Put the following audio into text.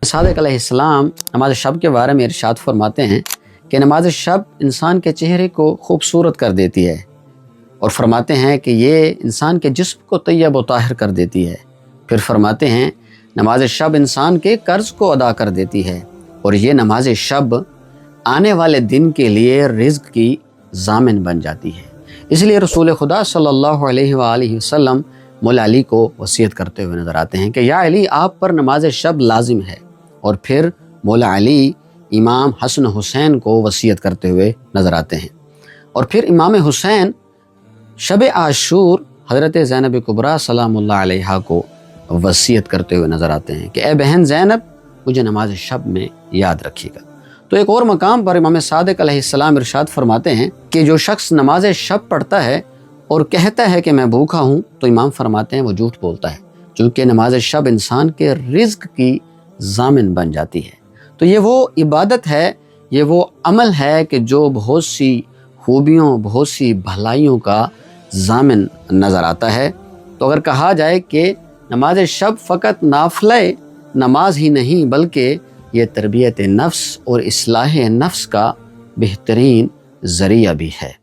सादिक अलैहिस्सलाम नमाज शब के बारे में इरशाद फरमाते हैं कि नमाज शब इंसान के चेहरे को खूबसूरत कर देती है और फरमाते हैं कि ये इंसान के जिस्म को तैयब व ताहिर कर देती है। फिर फरमाते हैं नमाज शब इंसान के कर्ज़ को अदा कर देती है और ये नमाज शब आने वाले दिन के लिए रिज़्क़ की ज़ामिन बन जाती है। इसलिए रसूल खुदा सल्लल्लाहु अलैहि वसल्लम मौला अली को वसीयत करते हुए नज़र आते हैं कि या अली आप पर नमाज शब लाजिम है। और फिर मौला अली इमाम हसन हुसैन को वसीयत करते हुए नज़र आते हैं। और फिर इमाम हुसैन शब आशूर हज़रत ज़ैनब कुबरा सलामुल्लाह अलैहा को वसीयत करते हुए नज़र आते हैं कि ए बहन ज़ैनब मुझे नमाज शब में याद रखिएगा। तो एक और मकाम पर इमाम सादिक अलैहिस्सलाम इरशाद फरमाते हैं कि जो शख्स नमाज शब पढ़ता है और कहता है कि मैं भूखा हूँ तो इमाम फरमाते हैं वो झूठ बोलता है, चूँकि नमाज शब इंसान के रिज़्क़ की ज़ामिन बन जाती है। तो ये वो इबादत है, ये वो अमल है कि जो बहुत सी खूबियों बहुत सी भलाइयों का ज़ामिन नज़र आता है। तो अगर कहा जाए कि नमाज शब फ़कत नाफ़िला नमाज ही नहीं बल्कि ये तरबियत नफ्स और इस्लाह नफ्स का बेहतरीन ज़रिया भी है।